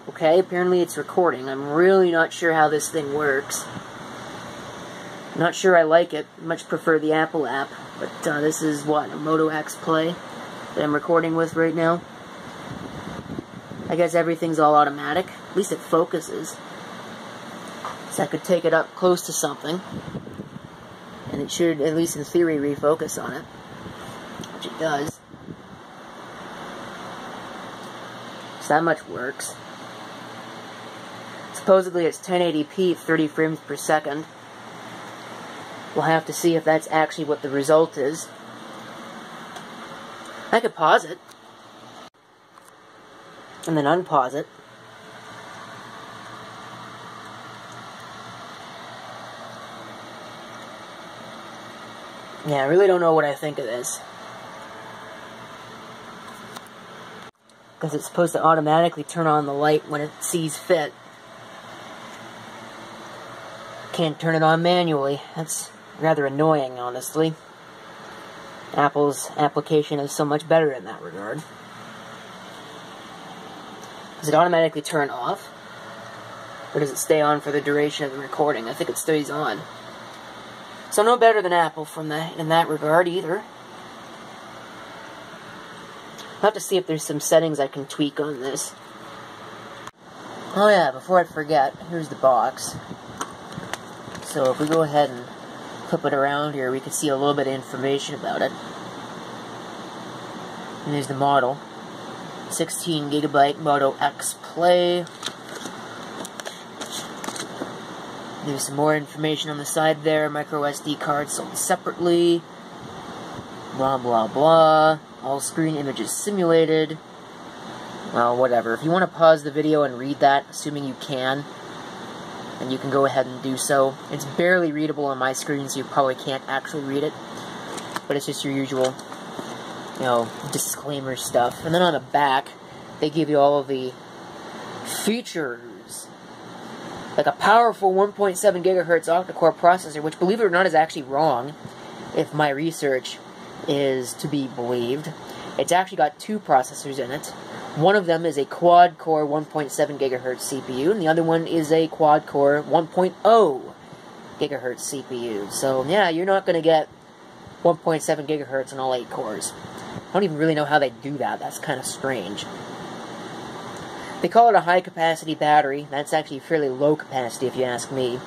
Okay, apparently it's recording. I'm really not sure how this thing works. Not sure I like it. Much prefer the Apple app. But this is what, a Moto X Play that I'm recording with right now. I guess everything's all automatic. At least it focuses. So I could take it up close to something, and it should, at least in theory, refocus on it. Which it does. So that much works. Supposedly it's 1080p, 30 frames per second. We'll have to see if that's actually what the result is. I could pause it. And then unpause it. Yeah, I really don't know what I think of this. Because it's supposed to automatically turn on the light when it sees fit. Can't turn it on manually. That's rather annoying, honestly. Apple's application is so much better in that regard. Does it automatically turn off? Or does it stay on for the duration of the recording? I think it stays on. So no better than Apple in that regard either. I'll have to see if there's some settings I can tweak on this. Oh yeah, before I forget, here's the box. So if we go ahead and flip it around here, we can see a little bit of information about it. And there's the model. 16GB Moto X Play. There's some more information on the side there. Micro SD card sold separately. Blah blah blah. All screen images simulated. Well, whatever. If you want to pause the video and read that, assuming you can, then you can go ahead and do so. It's barely readable on my screen, so you probably can't actually read it. But it's just your usual, disclaimer stuff. And then on the back, they give you all of the features. Like a powerful 1.7 gigahertz octa-core processor, which, believe it or not, is actually wrong, if my research is to be believed. It's actually got two processors in it. One of them is a quad-core 1.7 gigahertz CPU, and the other one is a quad-core 1.0 gigahertz CPU. So, yeah, you're not going to get 1.7 gigahertz on all 8 cores. I don't even really know how they do that. That's kind of strange. They call it a high-capacity battery. That's actually fairly low capacity, if you ask me.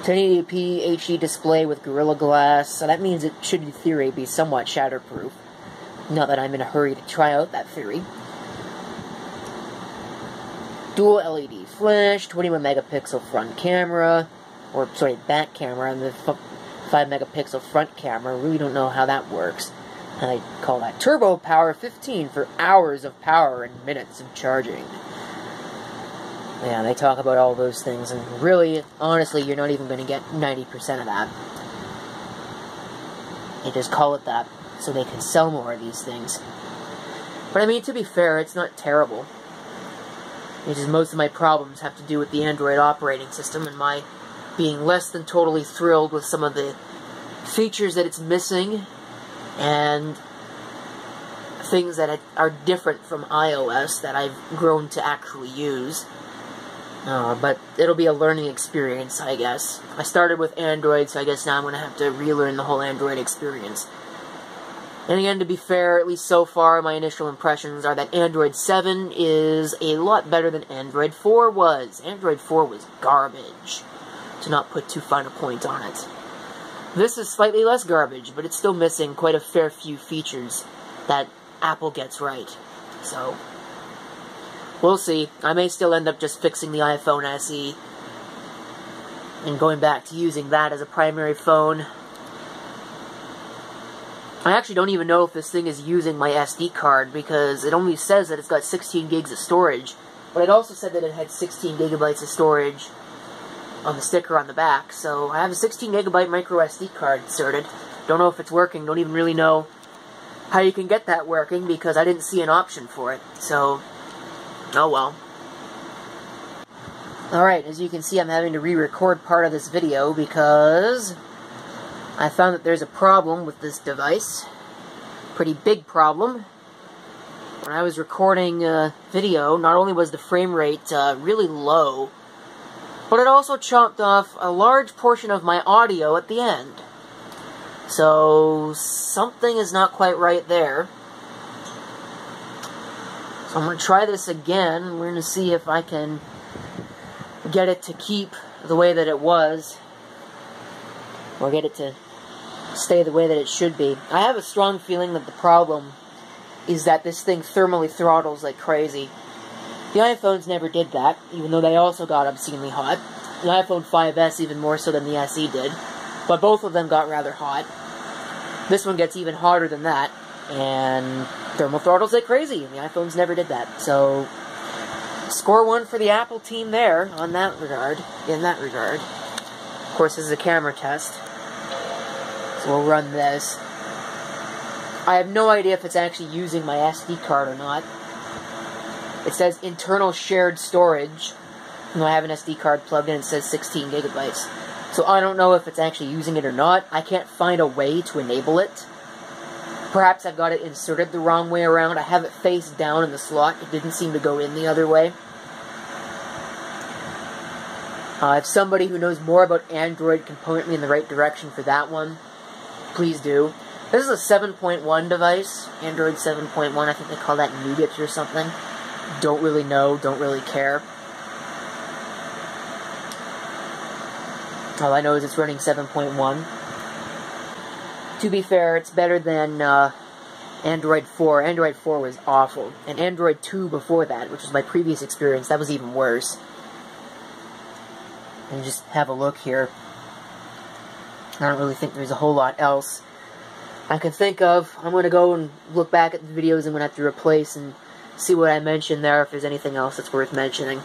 1080p HD display with Gorilla Glass, so that means it should, in theory, be somewhat shatterproof. Not that I'm in a hurry to try out that theory. Dual LED flash, 21 megapixel front camera, back camera, and the 5 megapixel front camera. Really don't know how that works. I call that Turbo Power 15 for hours of power and minutes of charging. Yeah, they talk about all those things, and really, honestly, you're not even going to get 90% of that. They just call it that so they can sell more of these things. But I mean, to be fair, it's not terrible. It's just most of my problems have to do with the Android operating system and my being less than totally thrilled with some of the features that it's missing and things that are different from iOS that I've grown to actually use. But it'll be a learning experience, I guess. I started with Android, so I guess now I'm going to have to relearn the whole Android experience. And again, to be fair, at least so far, my initial impressions are that Android 7 is a lot better than Android 4 was. Android 4 was garbage, to not put too fine a point on it. This is slightly less garbage, but it's still missing quite a fair few features that Apple gets right. So, we'll see. I may still end up just fixing the iPhone SE and going back to using that as a primary phone. I actually don't even know if this thing is using my SD card because it only says that it's got 16 gigs of storage, but it also said that it had 16 gigabytes of storage on the sticker on the back. So I have a 16 gigabyte micro SD card inserted. Don't know if it's working. Don't even really know how you can get that working because I didn't see an option for it. So, oh well. Alright, as you can see, I'm having to re-record part of this video because I found that there's a problem with this device. Pretty big problem. when I was recording video, not only was the frame rate really low, but it also chopped off a large portion of my audio at the end. So something is not quite right there. So I'm going to try this again. We're going to see if I can get it to keep the way that it was, or get it to stay the way that it should be. I have a strong feeling that the problem is that this thing thermally throttles like crazy. The iPhones never did that, even though they also got obscenely hot. The iPhone 5S even more so than the SE did, but both of them got rather hot. This one gets even hotter than that, and thermal throttles like crazy, and the iPhones never did that. So, score 1 for the Apple team there, on that regard, in that regard. Of course, this is a camera test, so we'll run this. I have no idea if it's actually using my SD card or not. It says internal shared storage. And I have an SD card plugged in, it says 16 gigabytes. So I don't know if it's actually using it or not. I can't find a way to enable it. Perhaps I've got it inserted the wrong way around. I have it face down in the slot. It didn't seem to go in the other way. If somebody who knows more about Android can point me in the right direction for that one, please do. This is a 7.1 device, Android 7.1. I think they call that Nougat or something. Don't really know, don't really care. All I know is it's running 7.1. To be fair, it's better than Android 4. Android 4 was awful. And Android 2 before that, which was my previous experience, that was even worse. And just have a look here. I don't really think there's a whole lot else I can think of. I'm going to go and look back at the videos I'm going to have to replace and see what I mentioned there, if there's anything else that's worth mentioning.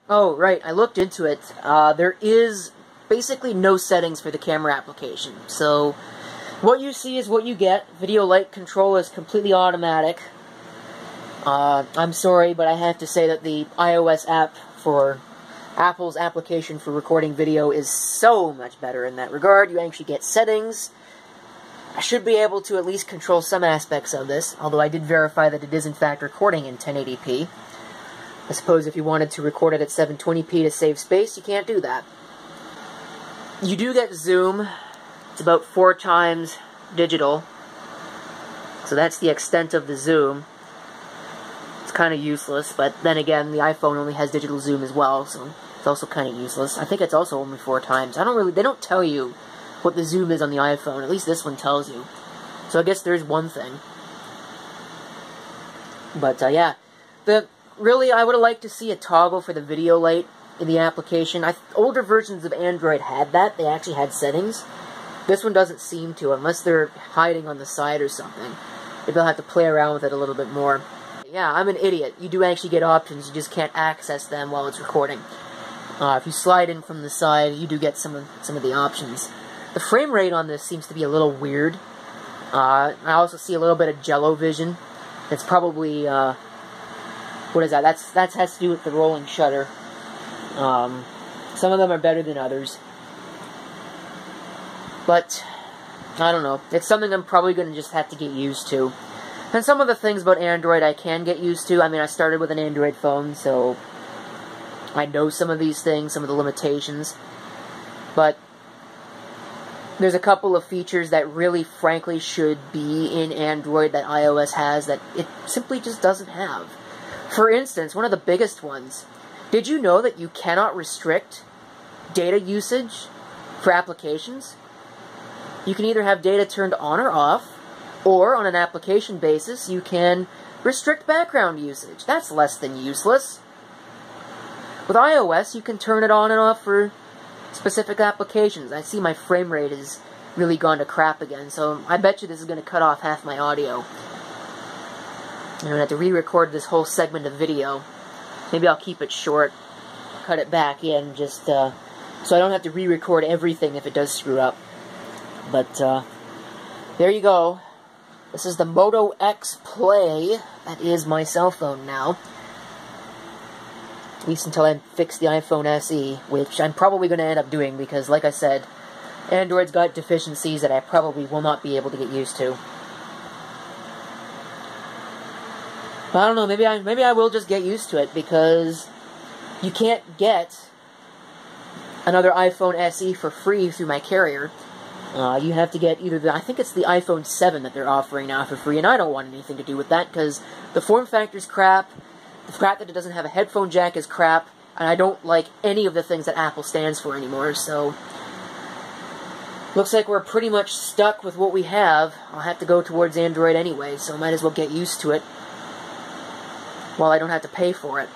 Oh, right, I looked into it. There is basically no settings for the camera application. So, what you see is what you get. Video light control is completely automatic. I'm sorry, but I have to say that the iOS app for Apple's application for recording video is so much better in that regard. You actually get settings. I should be able to at least control some aspects of this, although I did verify that it is in fact recording in 1080p. I suppose if you wanted to record it at 720p to save space, you can't do that. You do get zoom. It's about 4 times digital. So that's the extent of the zoom. It's kind of useless, but then again, the iPhone only has digital zoom as well, so it's also kind of useless. I think it's also only 4 times. They don't tell you what the zoom is on the iPhone. At least this one tells you. So I guess there's one thing. But, yeah. Really, I would have liked to see a toggle for the video light in the application. Older versions of Android had that. They actually had settings. This one doesn't seem to, unless they're hiding on the side or something. Maybe I'll have to play around with it a little bit more. Yeah, I'm an idiot. You do actually get options. You just can't access them while it's recording. If you slide in from the side, you do get some of the options. The frame rate on this seems to be a little weird. I also see a little bit of jello vision. It's probably, what is that? That has to do with the rolling shutter. Some of them are better than others. But, I don't know. It's something I'm probably going to just have to get used to. And some of the things about Android I can get used to. I mean, I started with an Android phone, so I know some of these things, some of the limitations. But there's a couple of features that really, frankly, should be in Android that iOS has that it simply just doesn't have. For instance, one of the biggest ones. Did you know that you cannot restrict data usage for applications? You can either have data turned on or off, or on an application basis, you can restrict background usage. That's less than useless. With iOS, you can turn it on and off for specific applications. I see my frame rate has really gone to crap again, so I bet you this is going to cut off half my audio. I'm going to have to re-record this whole segment of video. Maybe I'll keep it short, cut it back in, just so I don't have to re-record everything if it does screw up. But, there you go. This is the Moto X Play. That is my cell phone now. At least until I fix the iPhone SE, which I'm probably going to end up doing because, like I said, Android's got deficiencies that I probably will not be able to get used to. But I don't know, maybe I will just get used to it, because you can't get another iPhone SE for free through my carrier. You have to get either I think it's the iPhone 7 that they're offering now for free, and I don't want anything to do with that, because the form factor's crap, the fact that it doesn't have a headphone jack is crap, and I don't like any of the things that Apple stands for anymore, so looks like we're pretty much stuck with what we have. I'll have to go towards Android anyway, so might as well get used to it while I don't have to pay for it.